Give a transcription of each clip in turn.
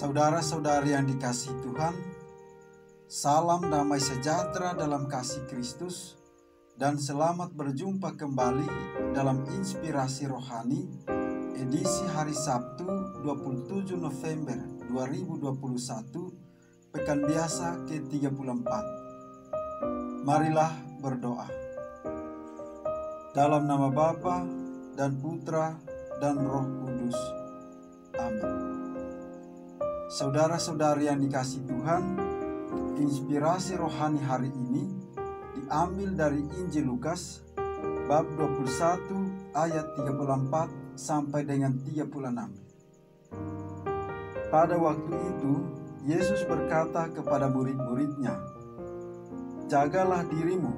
Saudara-saudari yang dikasihi Tuhan, salam damai sejahtera dalam kasih Kristus dan selamat berjumpa kembali dalam Inspirasi Rohani edisi hari Sabtu 27 November 2021, Pekan Biasa ke-34. Marilah berdoa. Dalam nama Bapa dan Putra dan Roh Kudus. Amin. Saudara-saudari yang dikasihi Tuhan, inspirasi rohani hari ini diambil dari Injil Lukas bab 21 ayat 34 sampai dengan 36. Pada waktu itu Yesus berkata kepada murid-muridnya, "Jagalah dirimu,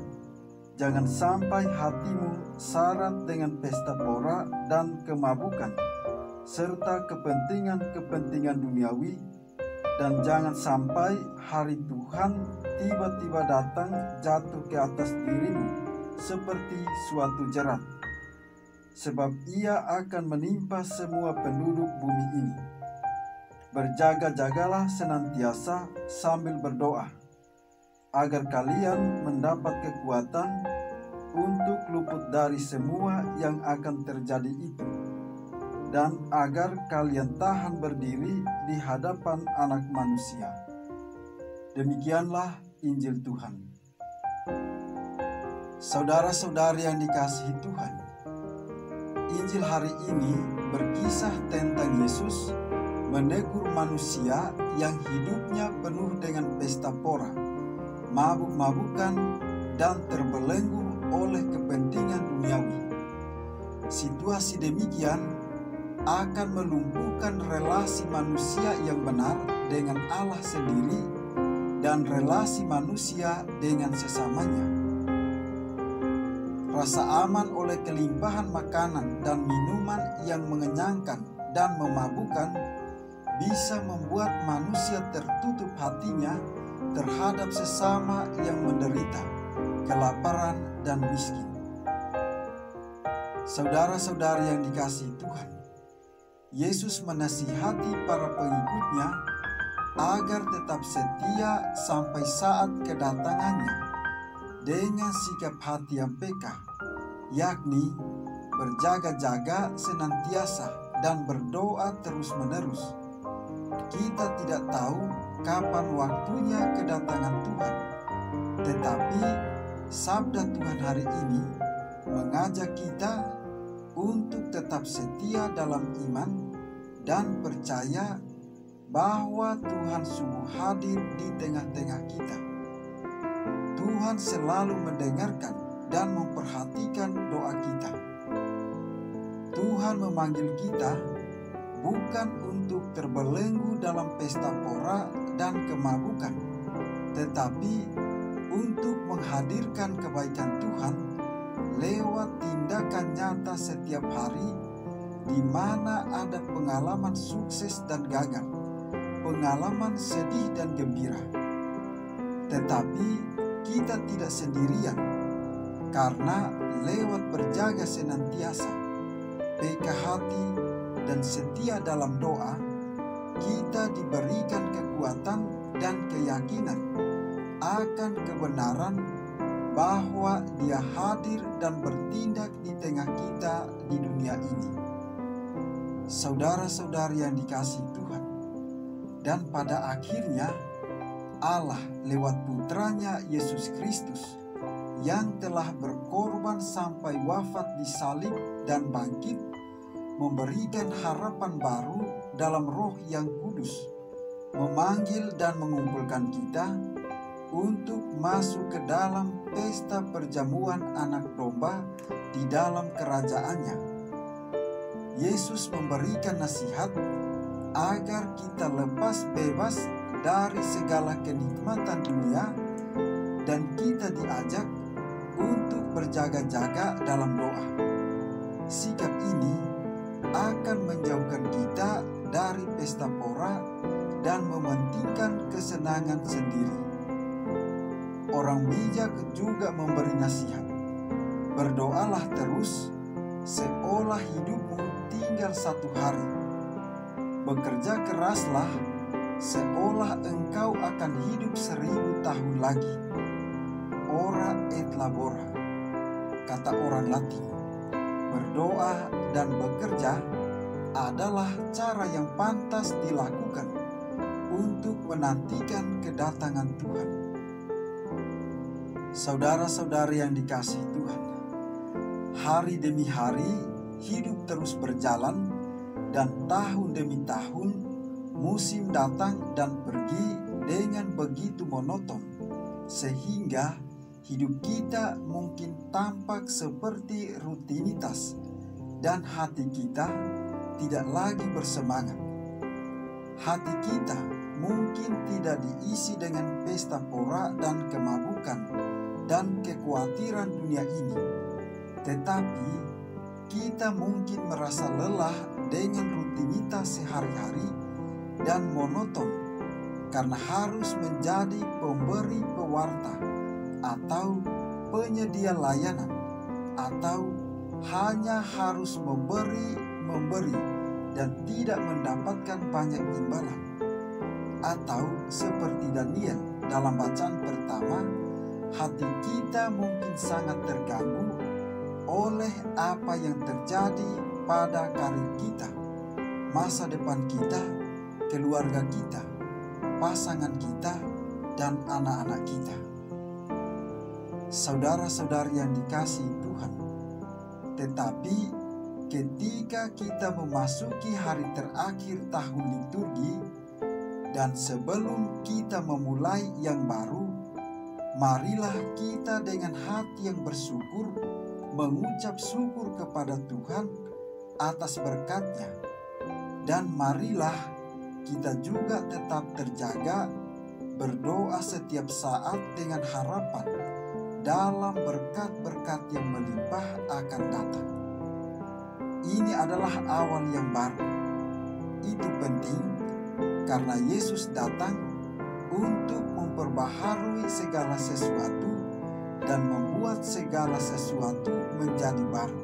jangan sampai hatimu syarat dengan pesta pora dan kemabukan, serta kepentingan-kepentingan duniawi, dan jangan sampai hari Tuhan tiba-tiba datang jatuh ke atas dirimu seperti suatu jerat, sebab ia akan menimpa semua penduduk bumi ini. Berjaga-jagalah senantiasa sambil berdoa, agar kalian mendapat kekuatan untuk luput dari semua yang akan terjadi itu, dan agar kalian tahan berdiri di hadapan Anak Manusia." Demikianlah Injil Tuhan. Saudara-saudari yang dikasihi Tuhan, Injil hari ini berkisah tentang Yesus menegur manusia yang hidupnya penuh dengan pesta pora, mabuk-mabukan, dan terbelenggu oleh kepentingan duniawi. Situasi demikian akan melumpuhkan relasi manusia yang benar dengan Allah sendiri dan relasi manusia dengan sesamanya. Rasa aman oleh kelimpahan makanan dan minuman yang mengenyangkan dan memabukkan bisa membuat manusia tertutup hatinya terhadap sesama yang menderita kelaparan dan miskin. Saudara-saudari yang dikasihi Tuhan, Yesus menasihati para pengikutnya agar tetap setia sampai saat kedatangannya dengan sikap hati yang peka, yakni berjaga-jaga senantiasa dan berdoa terus-menerus. Kita tidak tahu kapan waktunya kedatangan Tuhan, tetapi sabda Tuhan hari ini mengajak kita untuk tetap setia dalam iman dan percaya bahwa Tuhan sungguh hadir di tengah-tengah kita. Tuhan selalu mendengarkan dan memperhatikan doa kita. Tuhan memanggil kita bukan untuk terbelenggu dalam pesta pora dan kemabukan, tetapi untuk menghadirkan kebaikan Tuhan lewat tindakan nyata setiap hari, di mana ada pengalaman sukses dan gagal, pengalaman sedih dan gembira. Tetapi kita tidak sendirian, karena lewat berjaga senantiasa, peka hati, dan setia dalam doa, kita diberikan kekuatan dan keyakinan akan kebenaran bahwa Dia hadir dan bertindak di tengah kita di dunia ini. Saudara-saudari yang dikasihi Tuhan, dan pada akhirnya Allah lewat putranya Yesus Kristus yang telah berkorban sampai wafat di salib dan bangkit, memberikan harapan baru dalam Roh yang kudus, memanggil dan mengumpulkan kita untuk masuk ke dalam pesta perjamuan Anak Domba di dalam kerajaannya. Yesus memberikan nasihat agar kita lepas bebas dari segala kenikmatan dunia, dan kita diajak untuk berjaga-jaga dalam doa. Sikap ini akan menjauhkan kita dari pesta pora dan mementingkan kesenangan sendiri. Orang bijak juga memberi nasihat, berdoalah terus seolah hidupmu tinggal satu hari. Bekerja keraslah seolah engkau akan hidup 1000 tahun lagi. Ora et labora, kata orang Latin. Berdoa dan bekerja adalah cara yang pantas dilakukan untuk menantikan kedatangan Tuhan. Saudara-saudari yang dikasihi Tuhan, hari demi hari hidup terus berjalan, dan tahun demi tahun musim datang dan pergi dengan begitu monoton, sehingga hidup kita mungkin tampak seperti rutinitas dan hati kita tidak lagi bersemangat. Hati kita mungkin tidak diisi dengan pesta pora dan kemabukan dan kekhawatiran dunia ini, tetapi kita mungkin merasa lelah dengan rutinitas sehari-hari dan monoton karena harus menjadi pemberi pewarta atau penyedia layanan, atau hanya harus memberi dan tidak mendapatkan banyak imbalan. Atau seperti Daniel dalam bacaan pertama, hati kita mungkin sangat terganggu oleh apa yang terjadi pada karir kita, masa depan kita, keluarga kita, pasangan kita, dan anak-anak kita. Saudara-saudari yang dikasihi Tuhan, tetapi ketika kita memasuki hari terakhir tahun liturgi dan sebelum kita memulai yang baru, marilah kita dengan hati yang bersyukur mengucap syukur kepada Tuhan atas berkat-Nya, dan marilah kita juga tetap terjaga berdoa setiap saat dengan harapan dalam berkat-berkat yang melimpah akan datang. Ini adalah awal yang baru. Itu penting karena Yesus datang untuk memperbaharui segala sesuatu dan membuat segala sesuatu menjadi baru.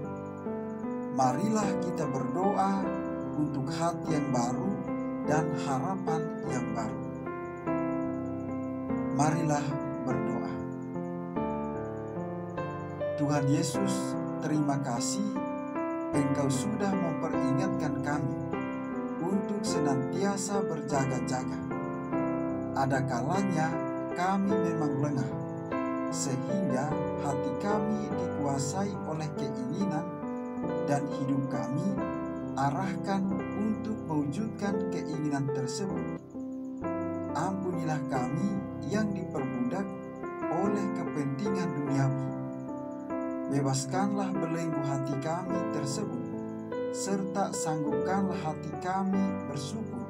Marilah kita berdoa untuk hati yang baru dan harapan yang baru. Marilah berdoa. Tuhan Yesus, terima kasih Engkau sudah memperingatkan kami untuk senantiasa berjaga-jaga. Ada kalanya kami memang lengah, sehingga hati kami dikuasai oleh keinginan, dan hidup kami arahkan untuk mewujudkan keinginan tersebut. Ampunilah kami yang diperbudak oleh kepentingan duniawi. Bebaskanlah belenggu hati kami tersebut, serta sanggupkanlah hati kami bersyukur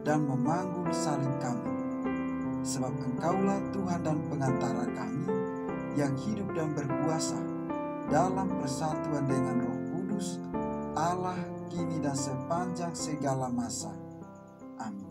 dan memanggul salib kami. Sebab Engkaulah Tuhan dan pengantara kami yang hidup dan berkuasa dalam persatuan dengan Roh Kudus, Allah kini dan sepanjang segala masa. Amin.